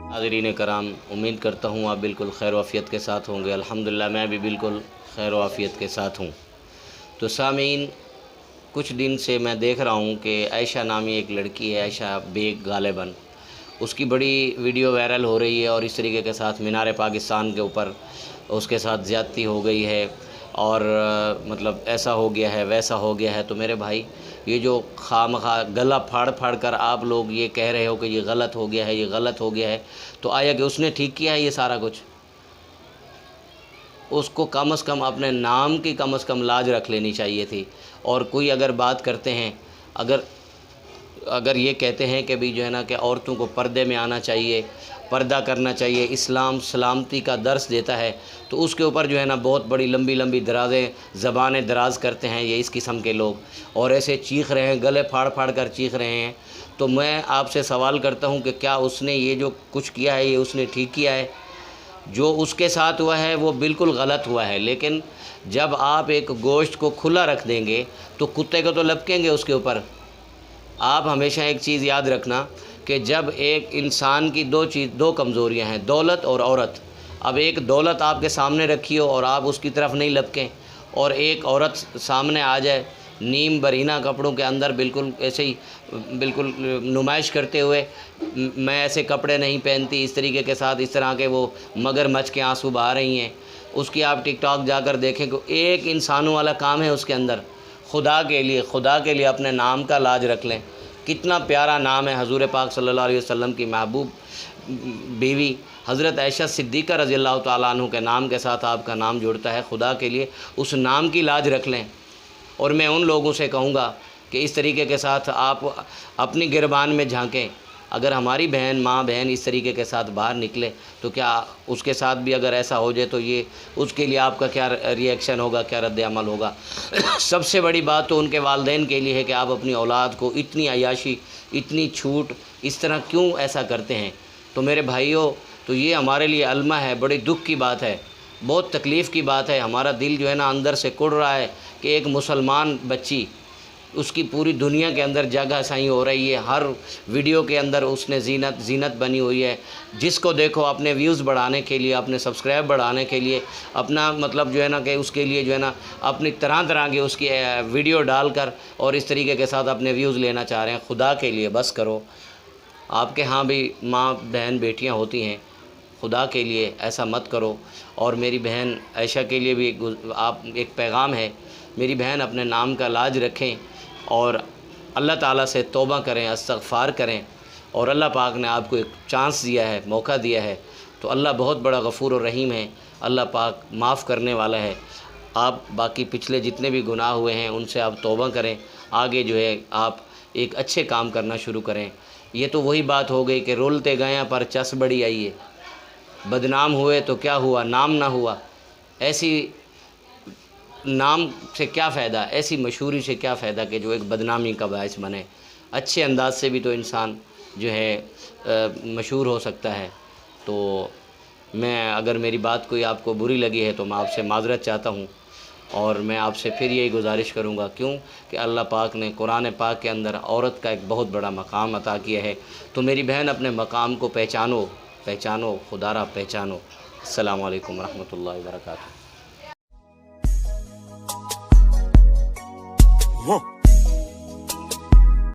नाज़रीन कराम, उम्मीद करता हूँ आप बिल्कुल खैर वाफ़ियत के साथ होंगे। अल्हम्दुलिल्लाह मैं भी बिल्कुल खैर वाफ़ियत के साथ हूँ। तो सामीन, कुछ दिन से मैं देख रहा हूँ कि आयशा नामी एक लड़की है, आयशा बेग गालिबन, उसकी बड़ी वीडियो वायरल हो रही है और इस तरीके के साथ मीनार पाकिस्तान के ऊपर उसके साथ ज़्यादती हो गई है और मतलब ऐसा हो गया है, वैसा हो गया है। तो मेरे भाई, ये जो खामखा गला फाड़ फाड़ कर आप लोग ये कह रहे हो कि ये गलत हो गया है, ये गलत हो गया है, तो आया कि उसने ठीक किया है ये सारा कुछ? उसको कम से कम अपने नाम की कम से कम लाज रख लेनी चाहिए थी। और कोई अगर बात करते हैं, अगर ये कहते हैं कि भी जो है ना कि औरतों को पर्दे में आना चाहिए, पर्दा करना चाहिए, इस्लाम सलामती का दर्स देता है, तो उसके ऊपर जो है ना बहुत बड़ी लंबी लंबी ज़बानें दराज करते हैं ये इस किस्म के लोग, और ऐसे चीख रहे हैं, गले फाड़ फाड़ कर चीख रहे हैं। तो मैं आपसे सवाल करता हूँ कि क्या उसने ये जो कुछ किया है ये उसने ठीक किया है? जो उसके साथ हुआ है वो बिल्कुल गलत हुआ है, लेकिन जब आप एक गोश्त को खुला रख देंगे तो कुत्ते को तो लपकेंगे उसके ऊपर। आप हमेशा एक चीज़ याद रखना कि जब एक इंसान की दो कमज़ोरियां हैं, दौलत और औरत। अब एक दौलत आपके सामने रखी हो और आप उसकी तरफ नहीं लपकें, और एक औरत सामने आ जाए नीम बरीना कपड़ों के अंदर बिल्कुल ऐसे ही बिल्कुल नुमाइश करते हुए, मैं ऐसे कपड़े नहीं पहनती, इस तरीके के साथ इस तरह के वो मगरमच्छ के आंसू बहा रही हैं, उसकी आप टिकटॉक जाकर देखें कि एक इंसानों वाला काम है उसके अंदर। खुदा के लिए अपने नाम का लाज रख लें। कितना प्यारा नाम है, हज़ूर पाक सल्लल्लाहु अलैहि वसल्लम की महबूब बीवी हज़रत आयशा सिद्दीक़ा रज़ियल्लाहु ताला अन्हु के नाम के साथ आपका नाम जुड़ता है। खुदा के लिए उस नाम की लाज रख लें। और मैं उन लोगों से कहूँगा कि इस तरीके के साथ आप अपनी गिरबान में झांकें। अगर हमारी बहन, माँ बहन इस तरीके के साथ बाहर निकले तो क्या उसके साथ भी अगर ऐसा हो जाए तो ये उसके लिए आपका क्या रिएक्शन होगा, क्या रद्द अमल होगा? सबसे बड़ी बात तो उनके वालिदैन के लिए है कि आप अपनी औलाद को इतनी अय्याशी, इतनी छूट इस तरह क्यों ऐसा करते हैं? तो मेरे भाइयों, तो ये हमारे लिए अलमा है, बड़ी दुख की बात है, बहुत तकलीफ़ की बात है। हमारा दिल जो है ना अंदर से कुड़ रहा है कि एक मुसलमान बच्ची, उसकी पूरी दुनिया के अंदर जगह सही हो रही है, हर वीडियो के अंदर उसने जीनत बनी हुई है। जिसको देखो अपने व्यूज़ बढ़ाने के लिए, अपने सब्सक्राइब बढ़ाने के लिए, अपना मतलब जो है ना कि उसके लिए जो है ना अपनी तरह तरह की उसकी वीडियो डालकर और इस तरीके के साथ अपने व्यूज़ लेना चाह रहे हैं। खुदा के लिए बस करो। आपके यहाँ भी माँ बहन बेटियाँ होती हैं, खुदा के लिए ऐसा मत करो। और मेरी बहन आयशा के लिए भी आप एक पैगाम है, मेरी बहन अपने नाम का लाज रखें और अल्लाह ताला से तौबा करें, इस्तग़फ़ार करें। और अल्लाह पाक ने आपको एक चांस दिया है, मौका दिया है, तो अल्लाह बहुत बड़ा गफ़ूर और रहीम है। अल्लाह पाक माफ़ करने वाला है। आप बाकी पिछले जितने भी गुनाह हुए हैं उनसे आप तौबा करें, आगे जो है आप एक अच्छे काम करना शुरू करें। ये तो वही बात हो गई कि रोलते गए पर चस बड़ी आई है, बदनाम हुए तो क्या हुआ, नाम ना हुआ। ऐसी नाम से क्या फ़ायदा, ऐसी मशहूरी से क्या फ़ायदा कि जो एक बदनामी का बायस बने। अच्छे अंदाज से भी तो इंसान जो है मशहूर हो सकता है। तो मैं, अगर मेरी बात कोई आपको बुरी लगी है तो मैं आपसे माज़रत चाहता हूँ, और मैं आपसे फिर यही गुजारिश करूँगा, क्यों कि अल्लाह पाक ने कुरान पाक के अंदर औरत का एक बहुत बड़ा मकाम अता किया है। तो मेरी बहन अपने मकाम को पहचानो, पहचानो, खुदारा पहचानो। अस्सलामु अलैकुम रहमतुल्लाहि व बरकातहू।